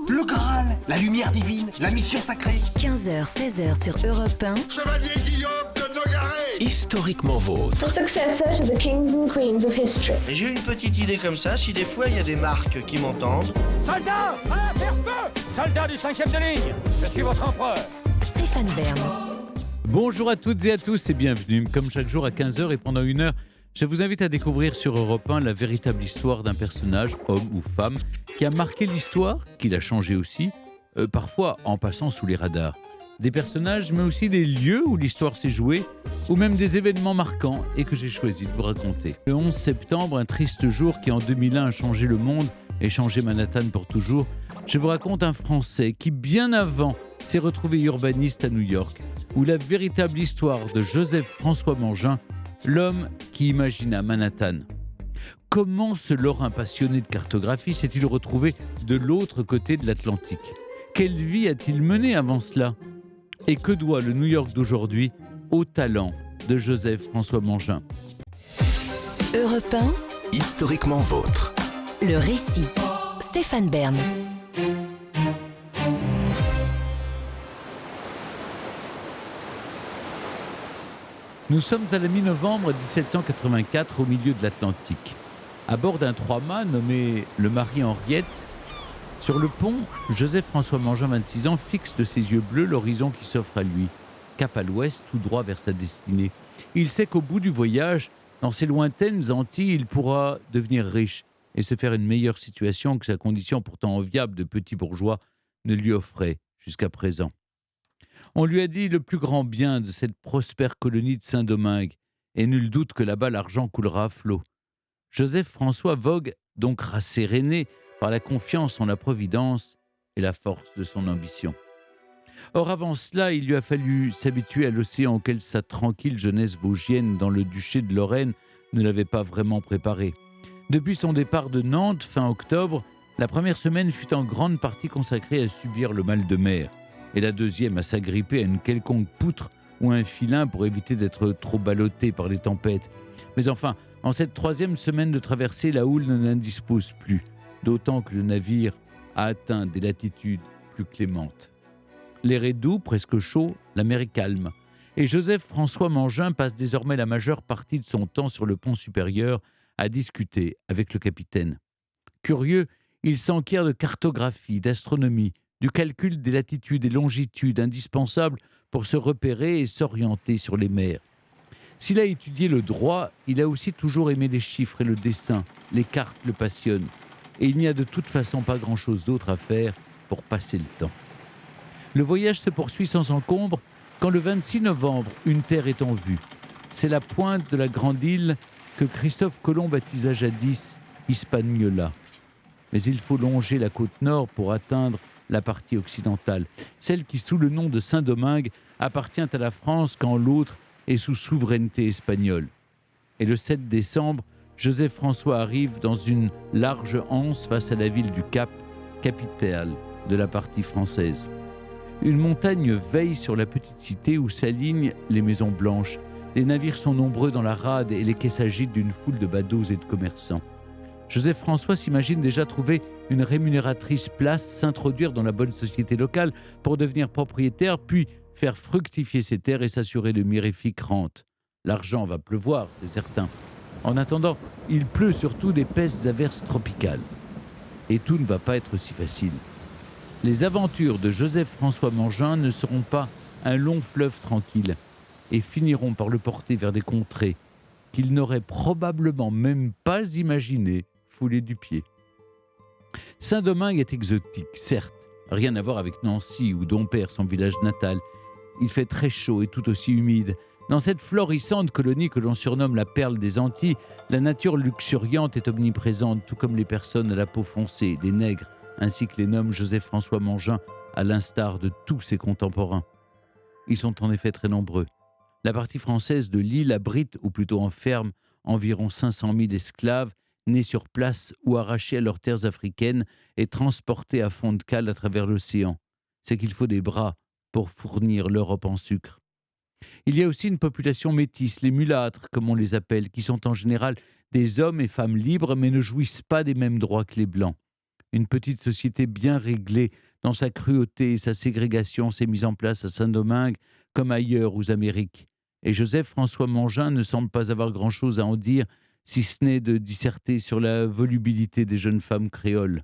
Le Graal, la lumière divine, la mission sacrée. 15h, 16h sur Europe 1. Chevalier Guillaume de Nogaret. Historiquement vôtre. Successor to the kings and queens of history. Et j'ai une petite idée comme ça, si des fois il y a des marques qui m'entendent. Soldats, prêts à faire feu! Soldats du 5e de ligne, je suis votre empereur. Stéphane Bern. Bonjour à toutes et à tous et bienvenue. Comme chaque jour à 15h et pendant une heure, je vous invite à découvrir sur Europe 1 la véritable histoire d'un personnage, homme ou femme, qui a marqué l'histoire, qui l'a changé aussi, parfois en passant sous les radars. Des personnages, mais aussi des lieux où l'histoire s'est jouée, ou même des événements marquants et que j'ai choisi de vous raconter. Le 11 septembre, un triste jour qui en 2001 a changé le monde et changé Manhattan pour toujours, je vous raconte un Français qui, bien avant, s'est retrouvé urbaniste à New York, où la véritable histoire de Joseph-François Mangin, l'homme qui imagina Manhattan. Comment ce Lorrain passionné de cartographie s'est-il retrouvé de l'autre côté de l'Atlantique ? Quelle vie a-t-il menée avant cela ? Et que doit le New York d'aujourd'hui au talent de Joseph-François Mangin ? Europe 1, Historiquement vôtre. le récit. Stéphane Bern. Nous sommes à la mi-novembre 1784 au milieu de l'Atlantique. À bord d'un trois-mâts nommé le Marie-Henriette, sur le pont, Joseph-François Mangin, 26 ans, fixe de ses yeux bleus l'horizon qui s'offre à lui, cap à l'ouest, tout droit vers sa destinée. Il sait qu'au bout du voyage, dans ces lointaines Antilles, il pourra devenir riche et se faire une meilleure situation que sa condition pourtant enviable de petit bourgeois ne lui offrait jusqu'à présent. On lui a dit le plus grand bien de cette prospère colonie de Saint-Domingue, et nul doute que là-bas l'argent coulera à flot. Joseph-François vogue donc rasséréné par la confiance en la providence et la force de son ambition. Or avant cela, il lui a fallu s'habituer à l'océan auquel sa tranquille jeunesse vosgienne dans le duché de Lorraine ne l'avait pas vraiment préparé. Depuis son départ de Nantes, fin octobre, la première semaine fut en grande partie consacrée à subir le mal de mer, et la deuxième à s'agripper à une quelconque poutre ou un filin pour éviter d'être trop ballotté par les tempêtes. Mais enfin, en cette troisième semaine de traversée, la houle ne n'indispose plus, d'autant que le navire a atteint des latitudes plus clémentes. L'air est doux, presque chaud, la mer est calme, et Joseph-François Mangin passe désormais la majeure partie de son temps sur le pont supérieur à discuter avec le capitaine. Curieux, il s'enquiert de cartographie, d'astronomie, du calcul des latitudes et longitudes indispensables pour se repérer et s'orienter sur les mers. S'il a étudié le droit, il a aussi toujours aimé les chiffres et le dessin. Les cartes le passionnent. Et il n'y a de toute façon pas grand-chose d'autre à faire pour passer le temps. Le voyage se poursuit sans encombre quand le 26 novembre, une terre est en vue. C'est la pointe de la grande île que Christophe Colomb baptisa jadis Hispaniola. Mais il faut longer la côte nord pour atteindre la partie occidentale, celle qui, sous le nom de Saint-Domingue, appartient à la France quand l'autre est sous souveraineté espagnole. Et le 7 décembre, Joseph-François arrive dans une large anse face à la ville du Cap, capitale de la partie française. Une montagne veille sur la petite cité où s'alignent les maisons blanches. Les navires sont nombreux dans la rade et les quais s'agitent d'une foule de badauds et de commerçants. Joseph-François s'imagine déjà trouver une rémunératrice place, s'introduire dans la bonne société locale pour devenir propriétaire, puis faire fructifier ses terres et s'assurer de mirifiques rentes. L'argent va pleuvoir, c'est certain. En attendant, il pleut surtout d'épaisses averses tropicales. Et tout ne va pas être si facile. Les aventures de Joseph-François Mangin ne seront pas un long fleuve tranquille et finiront par le porter vers des contrées qu'il n'aurait probablement même pas imaginées foulées du pied. Saint-Domingue est exotique, certes, rien à voir avec Nancy ou Dompierre, son village natal. Il fait très chaud et tout aussi humide. Dans cette florissante colonie que l'on surnomme la perle des Antilles, la nature luxuriante est omniprésente, tout comme les personnes à la peau foncée, les nègres, ainsi que les nomme Joseph-François Mangin, à l'instar de tous ses contemporains. Ils sont en effet très nombreux. La partie française de l'île abrite, ou plutôt enferme, environ 500 000 esclaves, nés sur place ou arrachés à leurs terres africaines et transportés à fond de cale à travers l'océan. C'est qu'il faut des bras pour fournir l'Europe en sucre. Il y a aussi une population métisse, les mulâtres, comme on les appelle, qui sont en général des hommes et femmes libres, mais ne jouissent pas des mêmes droits que les blancs. Une petite société bien réglée dans sa cruauté et sa ségrégation s'est mise en place à Saint-Domingue comme ailleurs aux Amériques. Et Joseph-François Mangin ne semble pas avoir grand-chose à en dire, si ce n'est de disserter sur la volubilité des jeunes femmes créoles.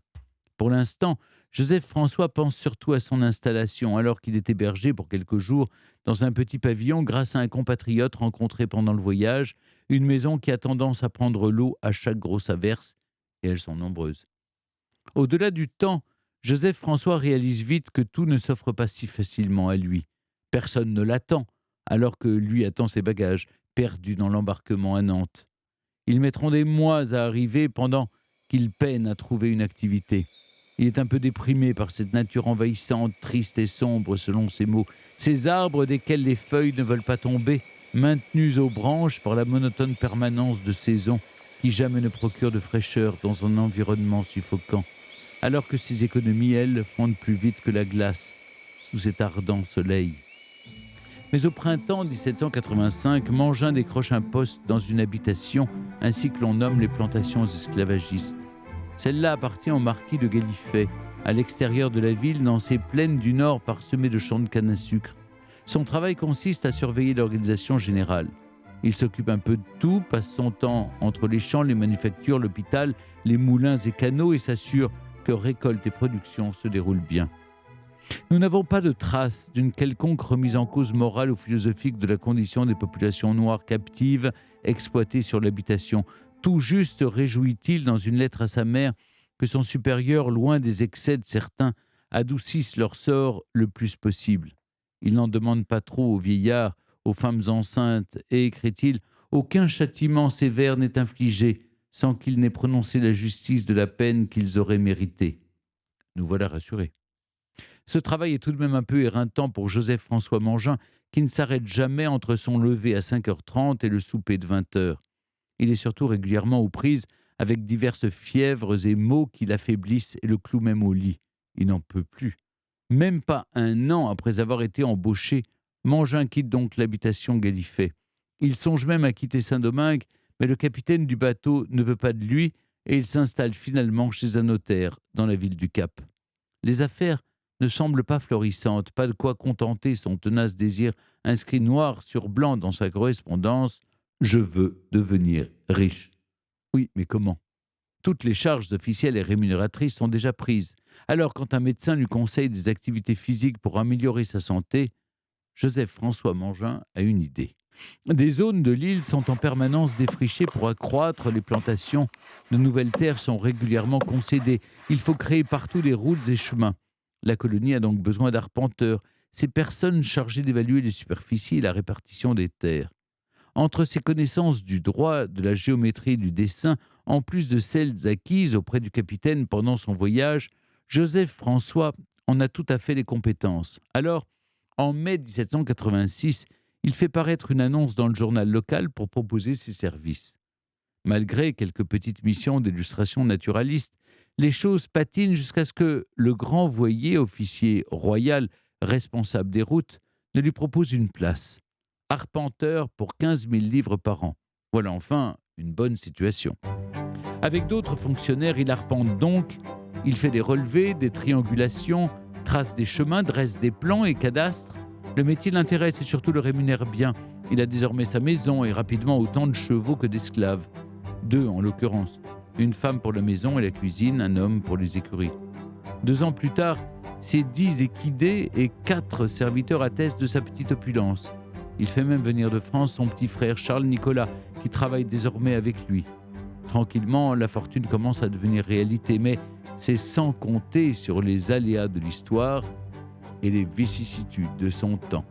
Pour l'instant, Joseph-François pense surtout à son installation, alors qu'il est hébergé pour quelques jours dans un petit pavillon grâce à un compatriote rencontré pendant le voyage, une maison qui a tendance à prendre l'eau à chaque grosse averse, et elles sont nombreuses. Au-delà du temps, Joseph-François réalise vite que tout ne s'offre pas si facilement à lui. Personne ne l'attend, alors que lui attend ses bagages, perdus dans l'embarquement à Nantes. Ils mettront des mois à arriver pendant qu'il peine à trouver une activité. Il est un peu déprimé par cette nature envahissante, triste et sombre selon ses mots. Ces arbres desquels les feuilles ne veulent pas tomber, maintenus aux branches par la monotone permanence de saison qui jamais ne procure de fraîcheur dans un environnement suffocant, alors que ces économies, elles, fondent plus vite que la glace sous cet ardent soleil. Mais au printemps 1785, Mangin décroche un poste dans une habitation, ainsi que l'on nomme les plantations esclavagistes. Celle-là appartient au marquis de Gallifet, à l'extérieur de la ville, dans ces plaines du nord parsemées de champs de canne à sucre. Son travail consiste à surveiller l'organisation générale. Il s'occupe un peu de tout, passe son temps entre les champs, les manufactures, l'hôpital, les moulins et canaux et s'assure que récolte et production se déroulent bien. Nous n'avons pas de traces d'une quelconque remise en cause morale ou philosophique de la condition des populations noires captives exploitées sur l'habitation. Tout juste réjouit-il dans une lettre à sa mère que son supérieur, loin des excès de certains, adoucisse leur sort le plus possible. Il n'en demande pas trop aux vieillards, aux femmes enceintes, et, écrit-il, aucun châtiment sévère n'est infligé sans qu'il n'ait prononcé la justice de la peine qu'ils auraient méritée. Nous voilà rassurés. Ce travail est tout de même un peu éreintant pour Joseph-François Mangin, qui ne s'arrête jamais entre son lever à 5h30 et le souper de 20h. Il est surtout régulièrement aux prises avec diverses fièvres et maux qui l'affaiblissent et le clouent même au lit. Il n'en peut plus. Même pas un an après avoir été embauché, Mangin quitte donc l'habitation Gallifet. Il songe même à quitter Saint-Domingue, mais le capitaine du bateau ne veut pas de lui et il s'installe finalement chez un notaire dans la ville du Cap. Les affaires ne semblent pas florissantes, pas de quoi contenter son tenace désir inscrit noir sur blanc dans sa correspondance « Je veux devenir riche ». Oui, mais comment ? Toutes les charges officielles et rémunératrices sont déjà prises. Alors, quand un médecin lui conseille des activités physiques pour améliorer sa santé, Joseph-François Mangin a une idée. Des zones de l'île sont en permanence défrichées pour accroître les plantations. De nouvelles terres sont régulièrement concédées. Il faut créer partout des routes et chemins. La colonie a donc besoin d'arpenteurs, ces personnes chargées d'évaluer les superficies et la répartition des terres. Entre ses connaissances du droit, de la géométrie et du dessin, en plus de celles acquises auprès du capitaine pendant son voyage, Joseph-François en a tout à fait les compétences. Alors, en mai 1786, il fait paraître une annonce dans le journal local pour proposer ses services. Malgré quelques petites missions d'illustration naturaliste, les choses patinent jusqu'à ce que le grand voyer, officier royal responsable des routes, ne lui propose une place. Arpenteur pour 15 000 livres par an. Voilà enfin une bonne situation. Avec d'autres fonctionnaires, il arpente donc, il fait des relevés, des triangulations, trace des chemins, dresse des plans et cadastres. Le métier l'intéresse et surtout le rémunère bien. Il a désormais sa maison et rapidement autant de chevaux que d'esclaves. 2 en l'occurrence. Une femme pour la maison et la cuisine, un homme pour les écuries. 2 ans plus tard, ses 10 équidés et 4 serviteurs attestent de sa petite opulence. Il fait même venir de France son petit frère Charles-Nicolas, qui travaille désormais avec lui. Tranquillement, la fortune commence à devenir réalité, mais c'est sans compter sur les aléas de l'histoire et les vicissitudes de son temps.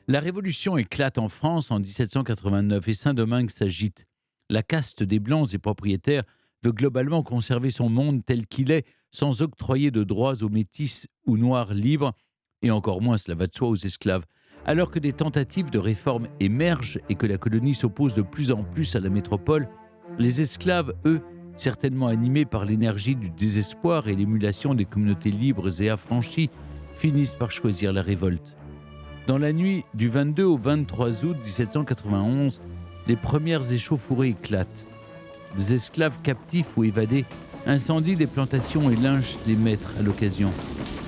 La Révolution éclate en France en 1789 et Saint-Domingue s'agite. La caste des Blancs et propriétaires veut globalement conserver son monde tel qu'il est, sans octroyer de droits aux métis ou noirs libres, et encore moins, cela va de soi, aux esclaves. Alors que des tentatives de réforme émergent et que la colonie s'oppose de plus en plus à la métropole, les esclaves, eux, certainement animés par l'énergie du désespoir et l'émulation des communautés libres et affranchies, finissent par choisir la révolte. Dans la nuit du 22 au 23 août 1791, les premières échauffourées éclatent. Des esclaves captifs ou évadés incendie des plantations et lynche les maîtres à l'occasion.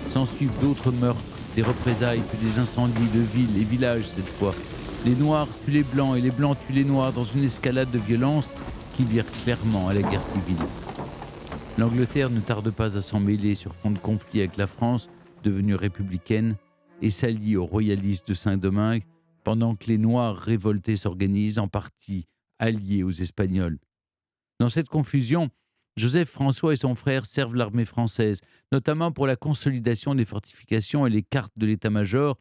S'ensuivent d'autres meurtres, des représailles, puis des incendies de villes et villages cette fois. Les Noirs tuent les Blancs et les Blancs tuent les Noirs dans une escalade de violence qui vire clairement à la guerre civile. L'Angleterre ne tarde pas à s'en mêler sur fond de conflit avec la France, devenue républicaine, et s'allie aux royalistes de Saint-Domingue, pendant que les Noirs révoltés s'organisent, en partie alliés aux Espagnols. Dans cette confusion, Joseph François et son frère servent l'armée française, notamment pour la consolidation des fortifications et les cartes de l'état-major,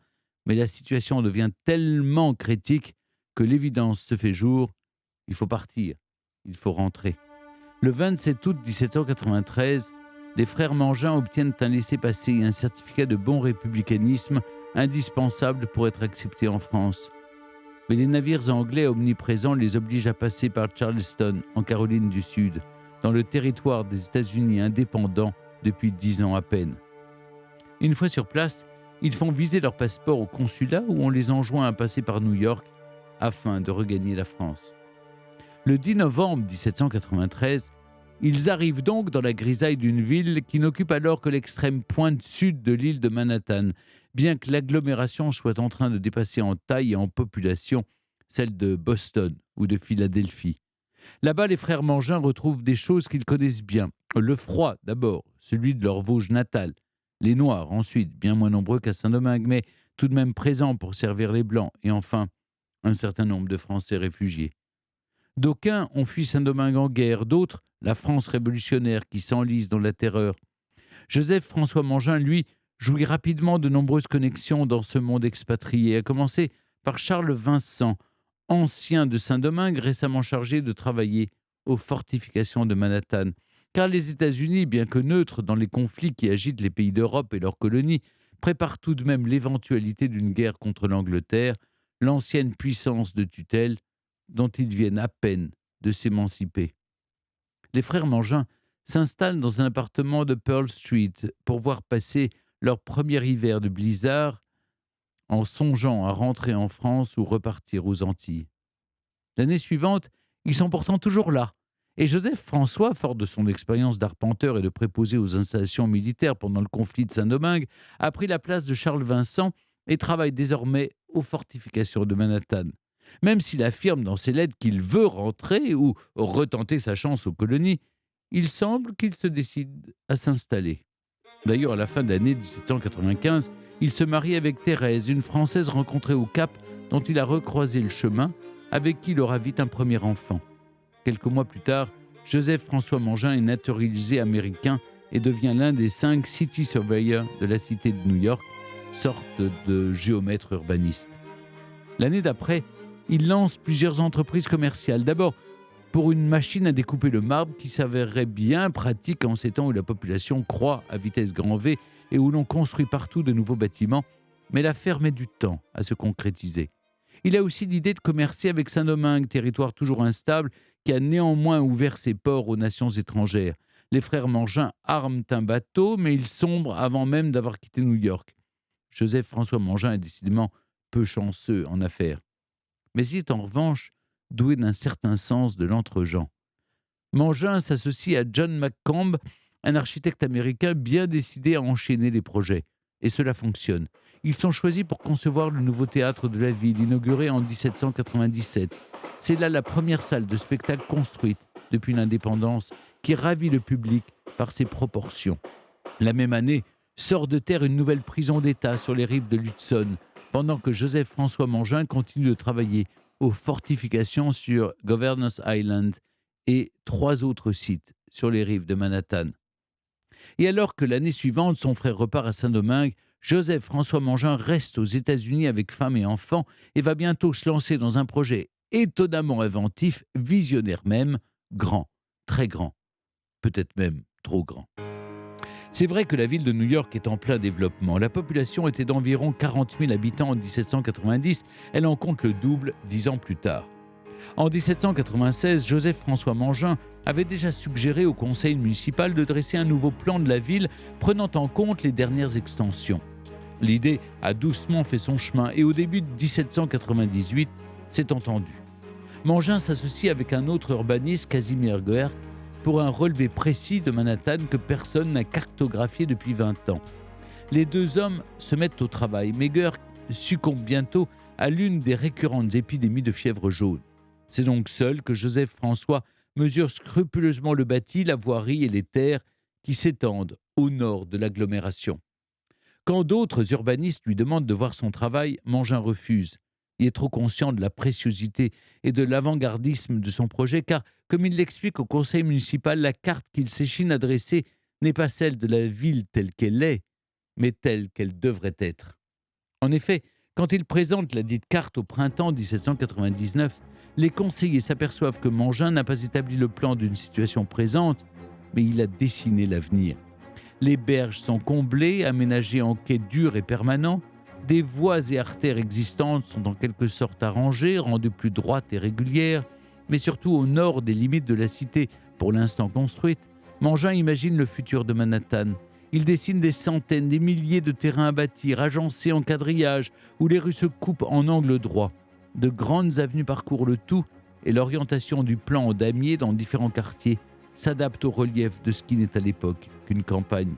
mais la situation devient tellement critique que l'évidence se fait jour, il faut partir, il faut rentrer. Le 27 août 1793, les frères Mangin obtiennent un laissez-passer et un certificat de bon républicanisme indispensable pour être acceptés en France. Mais les navires anglais omniprésents les obligent à passer par Charleston, en Caroline du Sud, dans le territoire des États-Unis indépendants depuis 10 ans à peine. Une fois sur place, ils font viser leur passeport au consulat où on les enjoint à passer par New York afin de regagner la France. Le 10 novembre 1793, ils arrivent donc dans la grisaille d'une ville qui n'occupe alors que l'extrême pointe sud de l'île de Manhattan, bien que l'agglomération soit en train de dépasser en taille et en population celle de Boston ou de Philadelphie. Là-bas, les frères Mangin retrouvent des choses qu'ils connaissent bien. Le froid, d'abord, celui de leur Vosges natale. Les Noirs, ensuite, bien moins nombreux qu'à Saint-Domingue, mais tout de même présents pour servir les Blancs. Et enfin, un certain nombre de Français réfugiés. D'aucuns ont fui Saint-Domingue en guerre, d'autres, la France révolutionnaire qui s'enlise dans la terreur. Joseph François Mangin, lui, jouit rapidement de nombreuses connexions dans ce monde expatrié, à commencer par Charles Vincent, ancien de Saint-Domingue, récemment chargé de travailler aux fortifications de Manhattan. Car les États-Unis, bien que neutres dans les conflits qui agitent les pays d'Europe et leurs colonies, préparent tout de même l'éventualité d'une guerre contre l'Angleterre, l'ancienne puissance de tutelle dont ils viennent à peine de s'émanciper. Les frères Mangin s'installent dans un appartement de Pearl Street pour voir passer leur premier hiver de blizzard en songeant à rentrer en France ou repartir aux Antilles. L'année suivante, ils sont pourtant toujours là. Et Joseph François, fort de son expérience d'arpenteur et de préposé aux installations militaires pendant le conflit de Saint-Domingue, a pris la place de Charles Vincent et travaille désormais aux fortifications de Manhattan. Même s'il affirme dans ses lettres qu'il veut rentrer ou retenter sa chance aux colonies, il semble qu'il se décide à s'installer. D'ailleurs, à la fin de l'année 1795, il se marie avec Thérèse, une Française rencontrée au Cap, dont il a recroisé le chemin, avec qui il aura vite un premier enfant. Quelques mois plus tard, Joseph François Mangin est naturalisé américain et devient l'un des 5 City Surveyors de la cité de New York, sorte de géomètre urbaniste. L'année d'après, il lance plusieurs entreprises commerciales. D'abord, pour une machine à découper le marbre qui s'avérerait bien pratique en ces temps où la population croît à vitesse grand V et où l'on construit partout de nouveaux bâtiments, mais l'affaire met du temps à se concrétiser. Il a aussi l'idée de commercer avec Saint-Domingue, territoire toujours instable, qui a néanmoins ouvert ses ports aux nations étrangères. Les frères Mangin arment un bateau, mais ils sombrent avant même d'avoir quitté New York. Joseph François Mangin est décidément peu chanceux en affaires. Mais il est en revanche doué d'un certain sens de l'entre-gens. Mangin s'associe à John McComb, un architecte américain bien décidé à enchaîner les projets. Et cela fonctionne. Ils sont choisis pour concevoir le nouveau théâtre de la ville, inauguré en 1797. C'est là la première salle de spectacle construite depuis l'indépendance, qui ravit le public par ses proportions. La même année, sort de terre une nouvelle prison d'État sur les rives de l'Hudson, pendant que Joseph François Mangin continue de travailler aux fortifications sur Governors Island et 3 autres sites sur les rives de Manhattan. Et alors que l'année suivante, son frère repart à Saint-Domingue, Joseph François Mangin reste aux États-Unis avec femme et enfants et va bientôt se lancer dans un projet étonnamment inventif, visionnaire même, grand, très grand, peut-être même trop grand. C'est vrai que la ville de New York est en plein développement. La population était d'environ 40 000 habitants en 1790. Elle en compte le double 10 ans plus tard. En 1796, Joseph François Mangin avait déjà suggéré au conseil municipal de dresser un nouveau plan de la ville prenant en compte les dernières extensions. L'idée a doucement fait son chemin et au début de 1798, c'est entendu. Mangin s'associe avec un autre urbaniste, Casimir Goerck, pour un relevé précis de Manhattan que personne n'a cartographié depuis 20 ans. Les deux hommes se mettent au travail. Meagher succombe bientôt à l'une des récurrentes épidémies de fièvre jaune. C'est donc seul que Joseph François mesure scrupuleusement le bâti, la voirie et les terres qui s'étendent au nord de l'agglomération. Quand d'autres urbanistes lui demandent de voir son travail, Mangin refuse. Il est trop conscient de la préciosité et de l'avant-gardisme de son projet, car, comme il l'explique au conseil municipal, la carte qu'il s'échine à dresser n'est pas celle de la ville telle qu'elle est, mais telle qu'elle devrait être. En effet, quand il présente la dite carte au printemps 1799, les conseillers s'aperçoivent que Mangin n'a pas établi le plan d'une situation présente, mais il a dessiné l'avenir. Les berges sont comblées, aménagées en quais durs et permanents. Des voies et artères existantes sont en quelque sorte arrangées, rendues plus droites et régulières, mais surtout au nord des limites de la cité, pour l'instant construite. Mangin imagine le futur de Manhattan. Il dessine des centaines, des milliers de terrains à bâtir, agencés en quadrillage, où les rues se coupent en angle droit. De grandes avenues parcourent le tout, et l'orientation du plan en damier dans différents quartiers s'adapte au relief de ce qui n'est à l'époque qu'une campagne.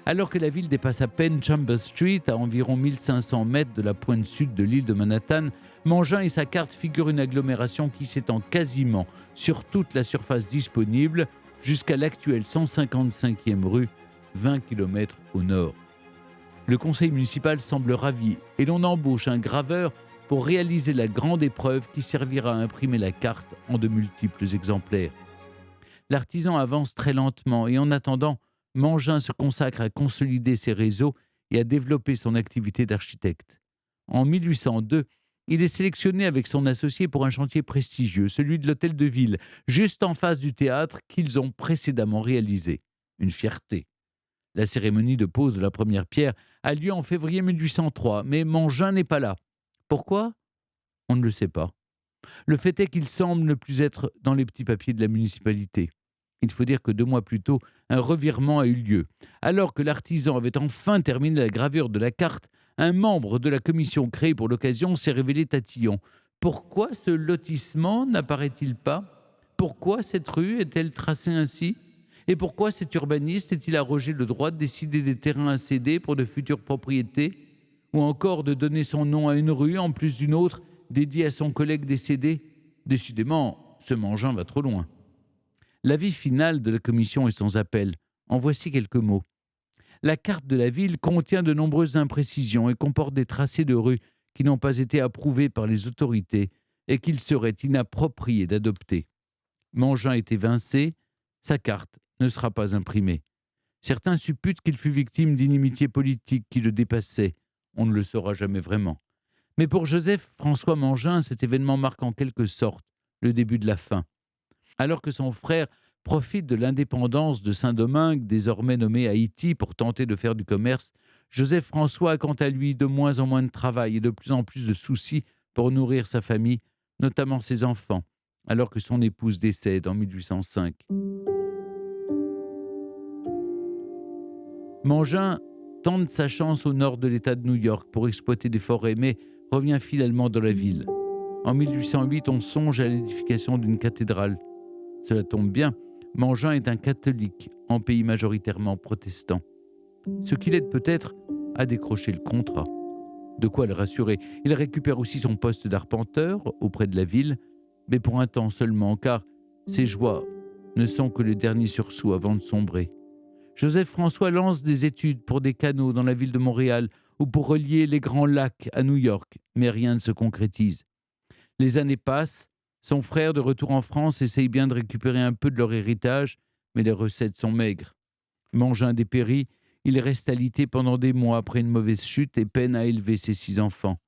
Alors que la ville dépasse à peine Chambers Street, à environ 1500 mètres de la pointe sud de l'île de Manhattan, Mangin et sa carte figurent une agglomération qui s'étend quasiment sur toute la surface disponible jusqu'à l'actuelle 155e rue, 20 km au nord. Le conseil municipal semble ravi et l'on embauche un graveur pour réaliser la grande épreuve qui servira à imprimer la carte en de multiples exemplaires. L'artisan avance très lentement et en attendant, Mangin se consacre à consolider ses réseaux et à développer son activité d'architecte. En 1802, il est sélectionné avec son associé pour un chantier prestigieux, celui de l'hôtel de ville, juste en face du théâtre qu'ils ont précédemment réalisé. Une fierté. La cérémonie de pose de la première pierre a lieu en février 1803, mais Mangin n'est pas là. Pourquoi ? On ne le sait pas. Le fait est qu'il semble ne plus être dans les petits papiers de la municipalité. Il faut dire que 2 mois plus tôt, un revirement a eu lieu. Alors que l'artisan avait enfin terminé la gravure de la carte, un membre de la commission créée pour l'occasion s'est révélé tatillon. Pourquoi ce lotissement n'apparaît-il pas ? Pourquoi cette rue est-elle tracée ainsi ? Et pourquoi cet urbaniste est-il arrogé le droit de décider des terrains à céder pour de futures propriétés ? Ou encore de donner son nom à une rue en plus d'une autre dédiée à son collègue décédé ? Décidément, ce Mangin va trop loin. L'avis final de la commission est sans appel. En voici quelques mots. La carte de la ville contient de nombreuses imprécisions et comporte des tracés de rues qui n'ont pas été approuvés par les autorités et qu'il serait inapproprié d'adopter. Mangin est évincé, sa carte ne sera pas imprimée. Certains supputent qu'il fut victime d'inimitiés politiques qui le dépassaient. On ne le saura jamais vraiment. Mais pour Joseph François Mangin, cet événement marque en quelque sorte le début de la fin. Alors que son frère profite de l'indépendance de Saint-Domingue, désormais nommé Haïti, pour tenter de faire du commerce, Joseph François a quant à lui de moins en moins de travail et de plus en plus de soucis pour nourrir sa famille, notamment ses enfants, alors que son épouse décède en 1805. Mangin tente sa chance au nord de l'État de New York pour exploiter des forêts, mais revient finalement dans la ville. En 1808, on songe à l'édification d'une cathédrale. Cela tombe bien, Mangin est un catholique en pays majoritairement protestant. Ce qui l'aide peut-être à décrocher le contrat. De quoi le rassurer. Il récupère aussi son poste d'arpenteur auprès de la ville, mais pour un temps seulement, car ses joies ne sont que le dernier sursaut avant de sombrer. Joseph François lance des études pour des canaux dans la ville de Montréal ou pour relier les grands lacs à New York, mais rien ne se concrétise. Les années passent, son frère, de retour en France, essaye bien de récupérer un peu de leur héritage, mais les recettes sont maigres. Mangin dépérit, il reste alité pendant des mois après une mauvaise chute et peine à élever ses 6 enfants.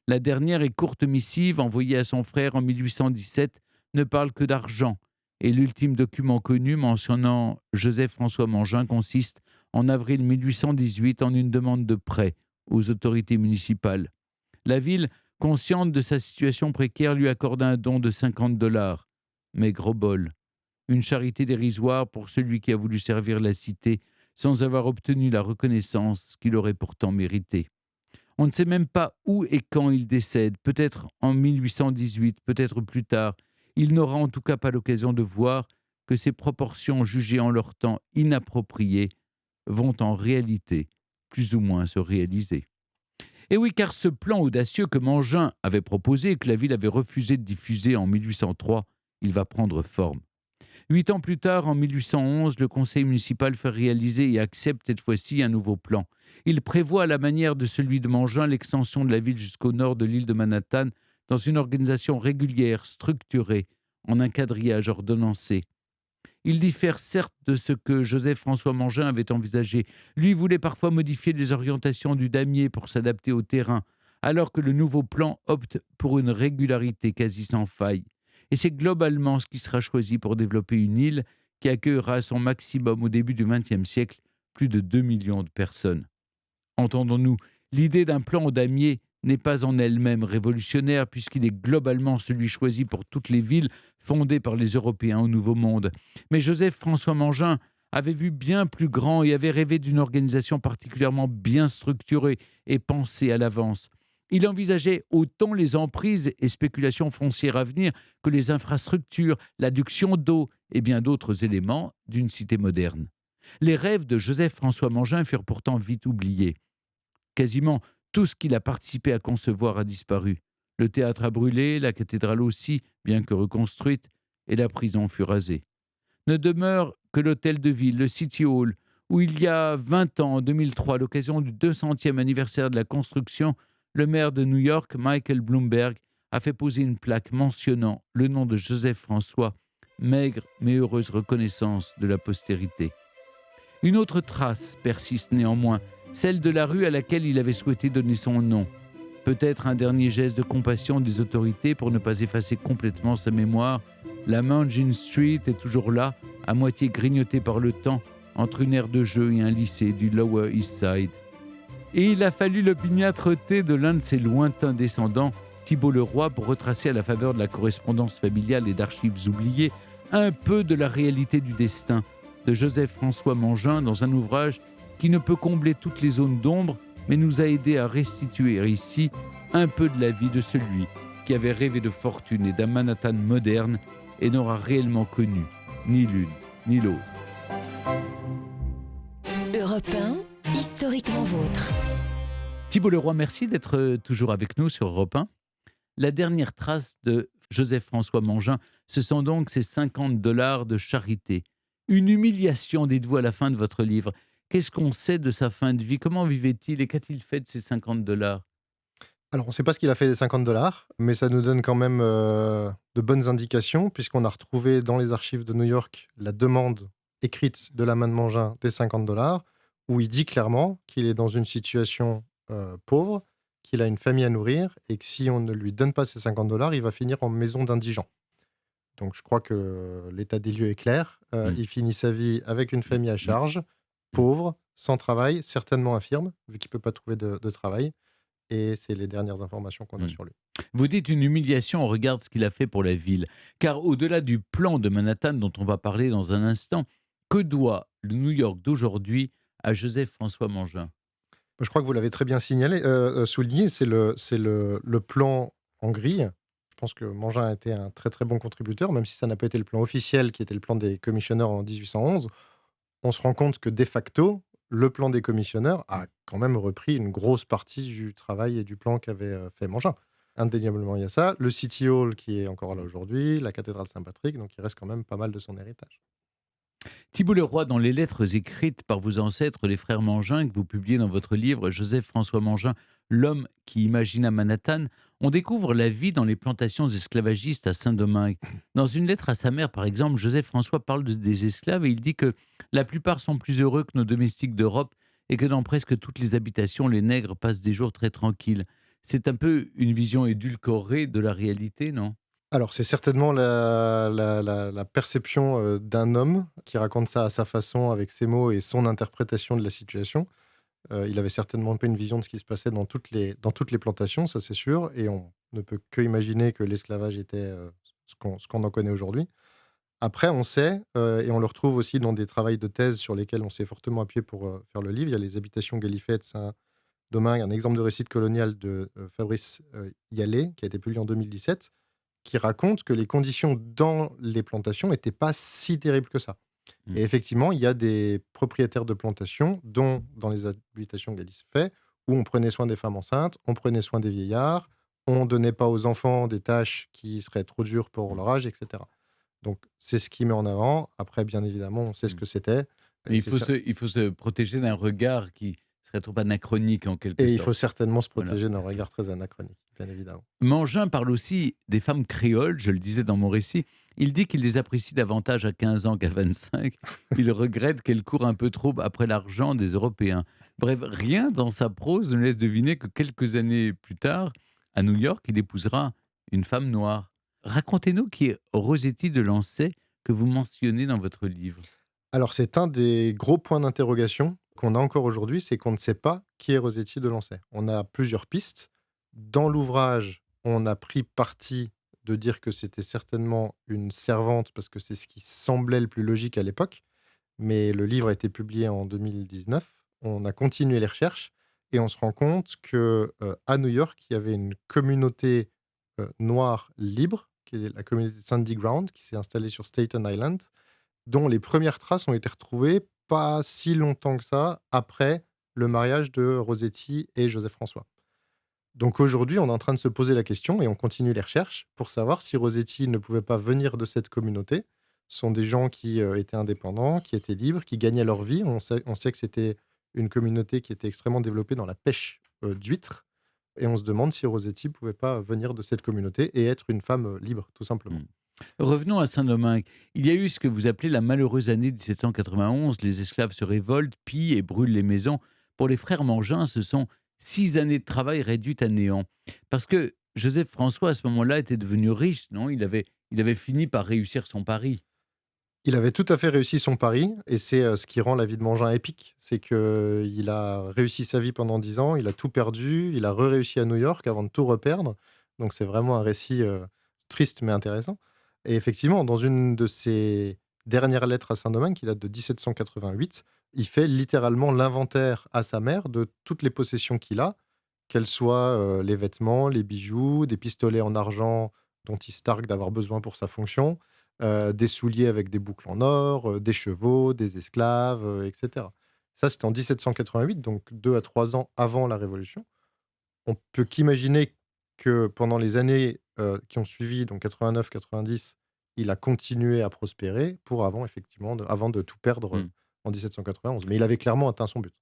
La dernière et courte missive envoyée à son frère en 1817 ne parle que d'argent, et l'ultime document connu mentionnant Joseph François Mangin consiste, en avril 1818, en une demande de prêt aux autorités municipales. La ville, consciente de sa situation précaire, lui accorde un don de $50. Mais gros bol. Une charité dérisoire pour celui qui a voulu servir la cité sans avoir obtenu la reconnaissance qu'il aurait pourtant méritée. On ne sait même pas où et quand il décède, peut-être en 1818, peut-être plus tard. Il n'aura en tout cas pas l'occasion de voir que ces proportions jugées en leur temps inappropriées vont en réalité plus ou moins se réaliser. Et oui, car ce plan audacieux que Mangin avait proposé et que la ville avait refusé de diffuser en 1803, il va prendre forme. 8 ans plus tard, en 1811, le conseil municipal fait réaliser et accepte cette fois-ci un nouveau plan. Il prévoit, à la manière de celui de Mangin, l'extension de la ville jusqu'au nord de l'île de Manhattan dans une organisation régulière, structurée, en un quadrillage ordonnancé. Il diffère certes de ce que Joseph-François Mangin avait envisagé. Lui voulait parfois modifier les orientations du damier pour s'adapter au terrain, alors que le nouveau plan opte pour une régularité quasi sans faille. Et c'est globalement ce qui sera choisi pour développer une île qui accueillera à son maximum au début du XXe siècle plus de 2 millions de personnes. Entendons-nous, l'idée d'un plan au damier n'est pas en elle-même révolutionnaire puisqu'il est globalement celui choisi pour toutes les villes fondées par les Européens au Nouveau Monde. Mais Joseph-François Mangin avait vu bien plus grand et avait rêvé d'une organisation particulièrement bien structurée et pensée à l'avance. Il envisageait autant les emprises et spéculations foncières à venir que les infrastructures, l'adduction d'eau et bien d'autres éléments d'une cité moderne. Les rêves de Joseph-François Mangin furent pourtant vite oubliés. Quasiment tout ce qu'il a participé à concevoir a disparu. Le théâtre a brûlé, la cathédrale aussi, bien que reconstruite, et la prison fut rasée. Ne demeure que l'hôtel de ville, le City Hall, où il y a 20 ans, en 2003, à l'occasion du 200e anniversaire de la construction, le maire de New York, Michael Bloomberg, a fait poser une plaque mentionnant le nom de Joseph François, maigre mais heureuse reconnaissance de la postérité. Une autre trace persiste néanmoins, celle de la rue à laquelle il avait souhaité donner son nom. Peut-être un dernier geste de compassion des autorités pour ne pas effacer complètement sa mémoire. La Mangin Street est toujours là, à moitié grignotée par le temps, entre une aire de jeu et un lycée du Lower East Side. Et il a fallu l'opiniâtreté de l'un de ses lointains descendants, Thibault Leroy, pour retracer à la faveur de la correspondance familiale et d'archives oubliées un peu de la réalité du destin de Joseph-François Mangin dans un ouvrage qui ne peut combler toutes les zones d'ombre, mais nous a aidé à restituer ici un peu de la vie de celui qui avait rêvé de fortune et d'un Manhattan moderne et n'aura réellement connu ni l'une ni l'autre. Europe 1, historiquement vôtre. Thibault Leroy, merci d'être toujours avec nous sur Europe 1. La dernière trace de Joseph-François Mangin, ce sont donc ces $50 de charité. Une humiliation, dites-vous à la fin de votre livre. Qu'est-ce qu'on sait de sa fin de vie? Comment vivait-il et qu'a-t-il fait de ces $50? Alors, on ne sait pas ce qu'il a fait des $50, mais ça nous donne quand même de bonnes indications, puisqu'on a retrouvé dans les archives de New York la demande écrite de la main de Mangin des $50, où il dit clairement qu'il est dans une situation pauvre, qu'il a une famille à nourrir, et que si on ne lui donne pas ces $50, il va finir en maison d'indigents. Donc, je crois que l'état des lieux est clair. Il finit sa vie avec une famille à charge, pauvre, sans travail, certainement infirme, vu qu'il ne peut pas trouver de travail. Et c'est les dernières informations qu'on a sur lui. Vous dites une humiliation, on regarde ce qu'il a fait pour la ville. Car au-delà du plan de Manhattan dont on va parler dans un instant, que doit le New York d'aujourd'hui à Joseph-François Mangin? Je crois que vous l'avez très bien souligné, c'est le plan en grille. Je pense que Mangin a été un très très bon contributeur, même si ça n'a pas été le plan officiel qui était le plan des commissionneurs en 1811. On se rend compte que de facto, le plan des commissionneurs a quand même repris une grosse partie du travail et du plan qu'avait fait Mangin. Indéniablement, il y a ça. Le City Hall qui est encore là aujourd'hui, la cathédrale Saint-Patrick, donc il reste quand même pas mal de son héritage. Thibault Leroy, dans les lettres écrites par vos ancêtres, les frères Mangin, que vous publiez dans votre livre Joseph-François Mangin, l'homme qui imagina Manhattan, on découvre la vie dans les plantations esclavagistes à Saint-Domingue. Dans une lettre à sa mère, par exemple, Joseph-François parle des esclaves et il dit que la plupart sont plus heureux que nos domestiques d'Europe et que dans presque toutes les habitations, les nègres passent des jours très tranquilles. C'est un peu une vision édulcorée de la réalité, non ? Alors, c'est certainement la perception d'un homme qui raconte ça à sa façon, avec ses mots et son interprétation de la situation. Il avait certainement pas une vision de ce qui se passait dans toutes les plantations, ça c'est sûr, et on ne peut que imaginer que l'esclavage était ce qu'on en connaît aujourd'hui. Après, on sait, et on le retrouve aussi dans des travaux de thèse sur lesquels on s'est fortement appuyé pour faire le livre. Il y a les habitations Gallifet de Saint-Domingue, un exemple de récit colonial de Fabrice Yallet, qui a été publié en 2017, qui raconte que les conditions dans les plantations n'étaient pas si terribles que ça. Et effectivement, il y a des propriétaires de plantations, dont dans les habitations Galice fait, où on prenait soin des femmes enceintes, on prenait soin des vieillards, on ne donnait pas aux enfants des tâches qui seraient trop dures pour leur âge, etc. Donc, c'est ce qui met en avant. Après, bien évidemment, on sait ce que c'était. Il faut se protéger d'un regard qui serait trop anachronique en quelque sorte. Et il faut certainement se protéger d'un regard très anachronique, bien évidemment. Mangin parle aussi des femmes créoles, je le disais dans mon récit. Il dit qu'il les apprécie davantage à 15 ans qu'à 25. Il regrette qu'elles courent un peu trop après l'argent des Européens. Bref, rien dans sa prose ne laisse deviner que quelques années plus tard, à New York, il épousera une femme noire. Racontez-nous qui est Rossetti de Lancey que vous mentionnez dans votre livre. Alors, c'est un des gros points d'interrogation qu'on a encore aujourd'hui, c'est qu'on ne sait pas qui est Rossetti de Lancey. On a plusieurs pistes. Dans l'ouvrage, on a pris parti de dire que c'était certainement une servante, parce que c'est ce qui semblait le plus logique à l'époque. Mais le livre a été publié en 2019. On a continué les recherches et on se rend compte qu'à New York, il y avait une communauté noire libre, qui est la communauté Sandy Ground, qui s'est installée sur Staten Island, dont les premières traces ont été retrouvées pas si longtemps que ça après le mariage de Rossetti et Joseph François. Donc aujourd'hui, on est en train de se poser la question et on continue les recherches pour savoir si Rossetti ne pouvait pas venir de cette communauté. Ce sont des gens qui étaient indépendants, qui étaient libres, qui gagnaient leur vie. On sait que c'était une communauté qui était extrêmement développée dans la pêche d'huîtres. Et on se demande si Rossetti ne pouvait pas venir de cette communauté et être une femme libre, tout simplement. Revenons à Saint-Domingue. Il y a eu ce que vous appelez la malheureuse année 1791. Les esclaves se révoltent, pillent et brûlent les maisons. Pour les frères Mangin, ce sont 6 années de travail réduites à néant. Parce que Joseph François, à ce moment-là, était devenu riche, non ? Il avait fini par réussir son pari. Il avait tout à fait réussi son pari, et c'est ce qui rend la vie de Mangin épique. C'est qu'il a réussi sa vie pendant 10 ans, il a tout perdu, il a réussi à New York avant de tout reperdre. Donc c'est vraiment un récit triste mais intéressant. Et effectivement, dans une de ses dernières lettres à Saint-Domingue, qui date de 1788, il fait littéralement l'inventaire à sa mère de toutes les possessions qu'il a, qu'elles soient les vêtements, les bijoux, des pistolets en argent dont il se targue d'avoir besoin pour sa fonction, des souliers avec des boucles en or, des chevaux, des esclaves, etc. Ça, c'était en 1788, donc 2 à 3 ans avant la Révolution. On peut qu'imaginer que pendant les années qui ont suivi, donc 89-90, il a continué à prospérer avant de tout perdre en 1791. Mais il avait clairement atteint son but.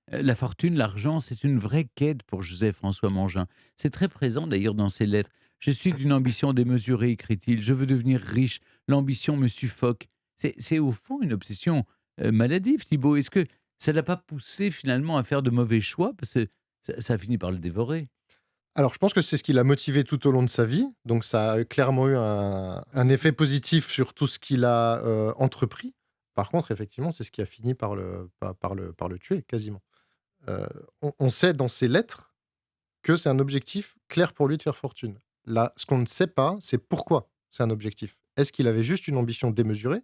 La fortune, l'argent, c'est une vraie quête pour Joseph-François Mangin. C'est très présent d'ailleurs dans ses lettres. « Je suis d'une ambition démesurée », écrit-il. « Je veux devenir riche. L'ambition me suffoque. » C'est au fond une obsession maladive, Thibault. Est-ce que ça ne l'a pas poussé finalement à faire de mauvais choix ? Parce que ça a fini par le dévorer. Alors, je pense que c'est ce qui l'a motivé tout au long de sa vie. Donc, ça a clairement eu un effet positif sur tout ce qu'il a entrepris. Par contre, effectivement, c'est ce qui a fini par le tuer, quasiment. On sait dans ses lettres que c'est un objectif clair pour lui de faire fortune. Là, ce qu'on ne sait pas, c'est pourquoi c'est un objectif. Est-ce qu'il avait juste une ambition démesurée ?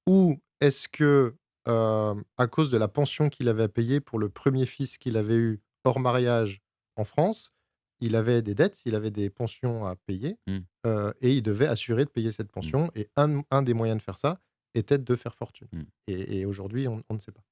Ou est-ce que, à cause de la pension qu'il avait à payer pour le premier fils qu'il avait eu hors mariage en France, il avait des dettes, il avait des pensions à payer, et il devait assurer de payer cette pension. Et un des moyens de faire ça était de faire fortune. Et aujourd'hui, on ne sait pas.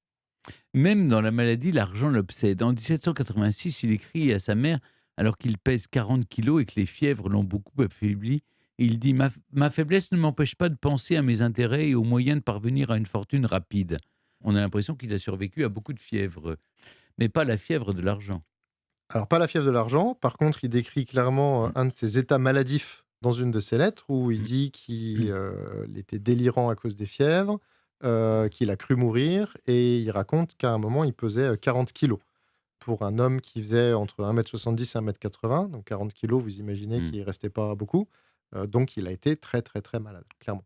Même dans la maladie, l'argent l'obsède. En 1786, il écrit à sa mère, alors qu'il pèse 40 kilos et que les fièvres l'ont beaucoup affaibli, il dit « Ma faiblesse ne m'empêche pas de penser à mes intérêts et aux moyens de parvenir à une fortune rapide. » On a l'impression qu'il a survécu à beaucoup de fièvres, mais pas la fièvre de l'argent. Alors, pas la fièvre de l'argent. Par contre, il décrit clairement un de ses états maladifs dans une de ses lettres, où il dit qu'il était délirant à cause des fièvres, qu'il a cru mourir, et il raconte qu'à un moment, il pesait 40 kilos. Pour un homme qui faisait entre 1m70 et 1m80, donc 40 kilos, vous imaginez qu'il ne restait pas beaucoup. Donc, il a été très, très, très malade, clairement.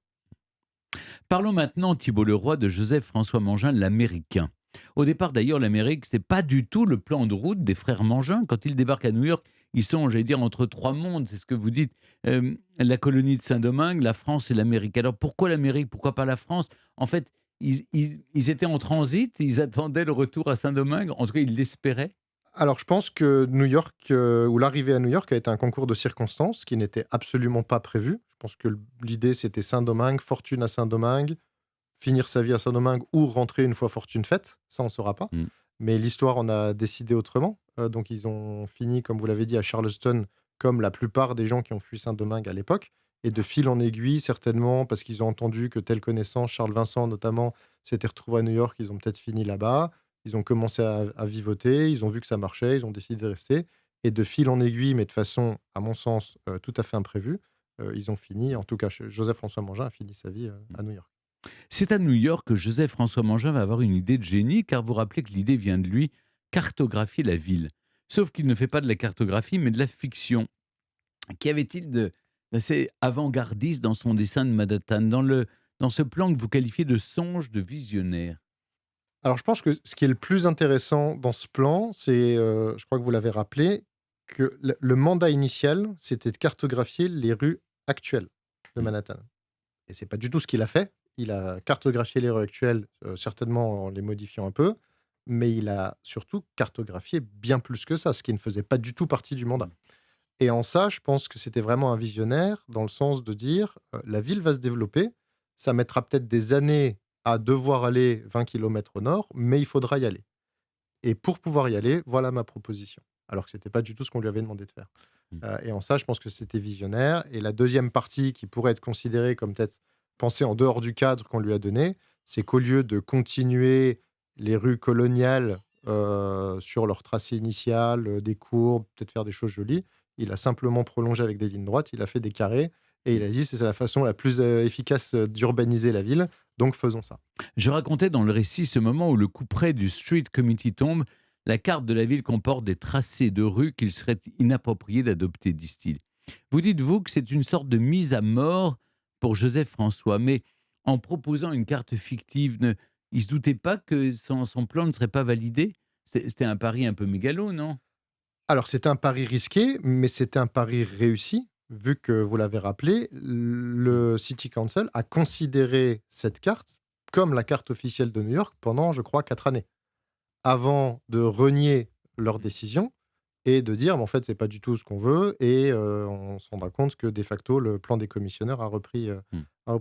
Parlons maintenant, Thibault Leroy, de Joseph-François Mangin, l'Américain. Au départ, d'ailleurs, l'Amérique, ce n'est pas du tout le plan de route des frères Mangin. Quand ils débarquent à New York, ils sont, j'allais dire, entre 3 mondes, c'est ce que vous dites. La colonie de Saint-Domingue, la France et l'Amérique. Alors, pourquoi l'Amérique ? Pourquoi pas la France ? En fait, ils étaient en transit, ils attendaient le retour à Saint-Domingue. En tout cas, ils l'espéraient. Alors, je pense que New York, ou l'arrivée à New York a été un concours de circonstances qui n'était absolument pas prévu. Je pense que l'idée, c'était Saint-Domingue, fortune à Saint-Domingue, finir sa vie à Saint-Domingue ou rentrer une fois fortune faite. Ça, on ne saura pas. Mm. Mais l'histoire en a décidé autrement. Donc, ils ont fini, comme vous l'avez dit, à Charleston, comme la plupart des gens qui ont fui Saint-Domingue à l'époque. Et de fil en aiguille, certainement, parce qu'ils ont entendu que telle connaissance, Charles Vincent notamment, s'était retrouvé à New York, ils ont peut-être fini là-bas. Ils ont commencé à vivoter, ils ont vu que ça marchait, ils ont décidé de rester. Et de fil en aiguille, mais de façon, à mon sens, tout à fait imprévue, ils ont fini, en tout cas, Joseph-François Mangin a fini sa vie à New York. C'est à New York que Joseph-François Mangin va avoir une idée de génie, car vous rappelez que l'idée vient de lui, cartographier la ville. Sauf qu'il ne fait pas de la cartographie, mais de la fiction. Qu'y avait-il d'assez avant-gardiste dans son dessin de Manhattan, dans ce plan que vous qualifiez de songe de visionnaire? Alors, je pense que ce qui est le plus intéressant dans ce plan, c'est, je crois que vous l'avez rappelé, que le mandat initial, c'était de cartographier les rues actuelles de Manhattan. Et c'est pas du tout ce qu'il a fait. Il a cartographié les rues actuelles, certainement en les modifiant un peu, mais il a surtout cartographié bien plus que ça, ce qui ne faisait pas du tout partie du mandat. Et en ça, je pense que c'était vraiment un visionnaire, dans le sens de dire, la ville va se développer, ça mettra peut-être des années à devoir aller 20 km au nord, mais il faudra y aller. Et pour pouvoir y aller, voilà ma proposition. Alors que ce n'était pas du tout ce qu'on lui avait demandé de faire. Et en ça, je pense que c'était visionnaire. Et la deuxième partie, qui pourrait être considérée comme peut-être pensée en dehors du cadre qu'on lui a donné, c'est qu'au lieu de continuer les rues coloniales sur leur tracé initial, des courbes, peut-être faire des choses jolies, il a simplement prolongé avec des lignes droites, il a fait des carrés, et il a dit c'est la façon la plus efficace d'urbaniser la ville, donc faisons ça. Je racontais dans le récit ce moment où le couperet du Street Committee tombe. La carte de la ville comporte des tracés de rues qu'il serait inapproprié d'adopter, disent-ils. Vous dites, vous, que c'est une sorte de mise à mort pour Joseph François, mais en proposant une carte fictive, il ne se doutait pas que son plan ne serait pas validé? C'était un pari un peu mégalo, non? Alors c'était un pari risqué, mais c'était un pari réussi, vu que vous l'avez rappelé, le City Council a considéré cette carte comme la carte officielle de New York pendant, je crois, 4 années. Avant de renier leur décision et de dire, mais en fait, c'est pas du tout ce qu'on veut, et on se rendra compte que, de facto, le plan des commissionneurs a repris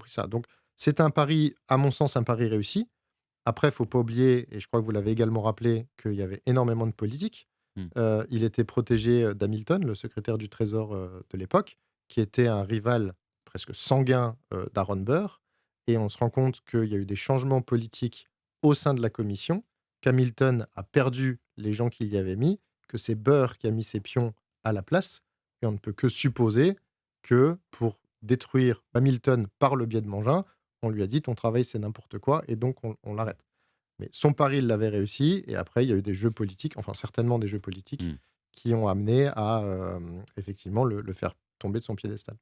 ça. Donc, c'est un pari, à mon sens, un pari réussi. Après, il ne faut pas oublier, et je crois que vous l'avez également rappelé, qu'il y avait énormément de politique. Il était protégé d'Hamilton, le secrétaire du Trésor de l'époque, qui était un rival presque sanguin d'Aaron Burr. Et on se rend compte qu'il y a eu des changements politiques au sein de la commission, qu'Hamilton a perdu les gens qu'il y avait mis, que c'est Burr qui a mis ses pions à la place. Et on ne peut que supposer que pour détruire Hamilton par le biais de Mangin, on lui a dit ton travail c'est n'importe quoi, et donc on l'arrête. Mais son pari, il l'avait réussi, et après, il y a eu des jeux politiques, enfin certainement des jeux politiques, qui ont amené à effectivement le faire tomber de son piédestal.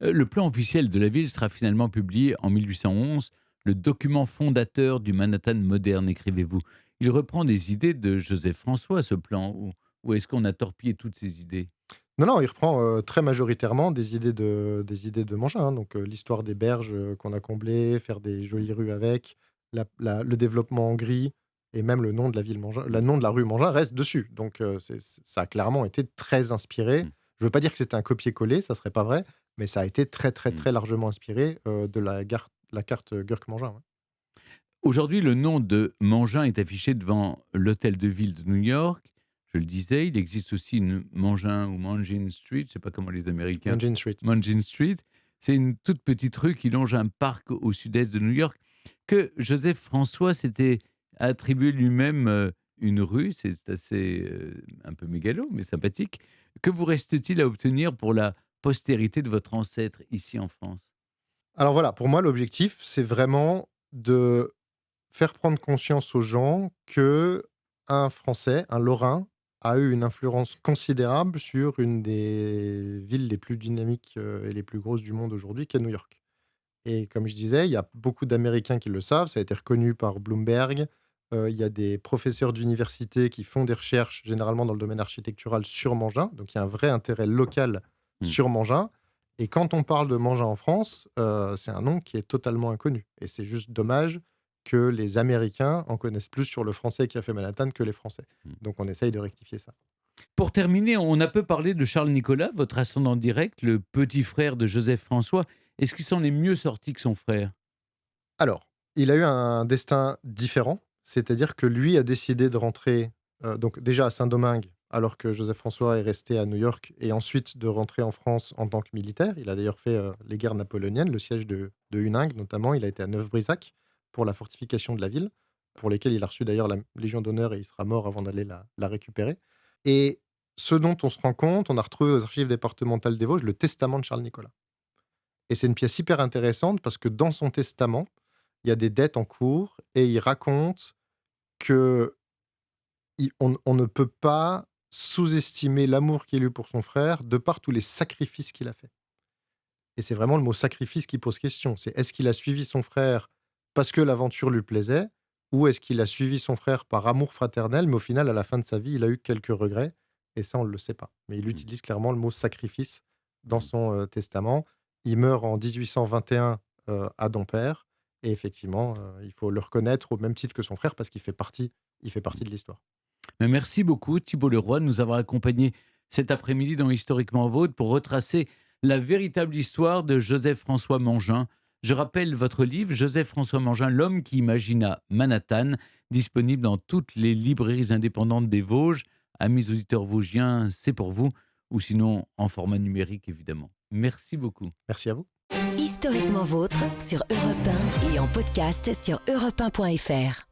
Le plan officiel de la ville sera finalement publié en 1811, le document fondateur du Manhattan moderne, écrivez-vous. Il reprend des idées de Joseph François, ce plan, ou est-ce qu'on a torpillé toutes ces idées? Non, il reprend très majoritairement des idées de Mangin. Donc l'histoire des berges qu'on a comblées, faire des jolies rues avec, le développement en gris, et même le nom de la ville Mangin, le nom de la rue Mangin reste dessus. Donc ça a clairement été très inspiré. Je ne veux pas dire que c'était un copier-coller, ça ne serait pas vrai, mais ça a été très largement inspiré de la carte Gurk-Mangin. Ouais. Aujourd'hui, le nom de Mangin est affiché devant l'hôtel de ville de New York. Je le disais, il existe aussi une Mangin ou Mangin Street, je ne sais pas comment les Américains... Mangin Street. C'est une toute petite rue qui longe un parc au sud-est de New York, que Joseph François s'était attribué lui-même une rue. C'est assez un peu mégalo, mais sympathique. Que vous reste-t-il à obtenir pour la postérité de votre ancêtre ici en France? Alors voilà, pour moi, l'objectif, c'est vraiment de faire prendre conscience aux gens qu'un Français, un Lorrain, a eu une influence considérable sur une des villes les plus dynamiques et les plus grosses du monde aujourd'hui, qui est New York. Et comme je disais, il y a beaucoup d'Américains qui le savent, ça a été reconnu par Bloomberg. Il y a des professeurs d'université qui font des recherches, généralement dans le domaine architectural, sur Mangin. Donc il y a un vrai intérêt local sur Mangin. Et quand on parle de Mangin en France, c'est un nom qui est totalement inconnu. Et c'est juste dommage que les Américains en connaissent plus sur le Français qui a fait Manhattan que les Français. Donc on essaye de rectifier ça. Pour terminer, on a peu parlé de Charles Nicolas, votre ascendant direct, le petit frère de Joseph François. Est-ce qu'il s'en est mieux sorti que son frère ? Alors, il a eu un destin différent, c'est-à-dire que lui a décidé de rentrer donc déjà à Saint-Domingue, alors que Joseph François est resté à New York, et ensuite de rentrer en France en tant que militaire. Il a d'ailleurs fait les guerres napoléoniennes, le siège de Huningue notamment. Il a été à Neuf-Brisach pour la fortification de la ville, pour lesquelles il a reçu d'ailleurs la Légion d'honneur et il sera mort avant d'aller la récupérer. Et ce dont on se rend compte, on a retrouvé aux archives départementales des Vosges le testament de Charles Nicolas. Et c'est une pièce hyper intéressante parce que dans son testament, il y a des dettes en cours et il raconte qu'on ne peut pas sous-estimer l'amour qu'il a eu pour son frère de par tous les sacrifices qu'il a fait. Et c'est vraiment le mot sacrifice qui pose question. C'est est-ce qu'il a suivi son frère parce que l'aventure lui plaisait ou est-ce qu'il a suivi son frère par amour fraternel, mais au final, à la fin de sa vie, il a eu quelques regrets et ça, on ne le sait pas. Mais il utilise clairement le mot sacrifice dans son testament. Il meurt en 1821 à Dompierre. Et effectivement, il faut le reconnaître au même titre que son frère parce qu'il fait partie de l'histoire. Mais merci beaucoup Thibault Leroy de nous avoir accompagnés cet après-midi dans Historiquement Vôtre pour retracer la véritable histoire de Joseph-François Mangin. Je rappelle votre livre, Joseph-François Mangin, l'homme qui imagina Manhattan, disponible dans toutes les librairies indépendantes des Vosges. Amis auditeurs vosgiens, c'est pour vous, ou sinon en format numérique évidemment. Merci beaucoup. Merci à vous. Historiquement Vôtre sur Europe 1 et en podcast sur europe1.fr.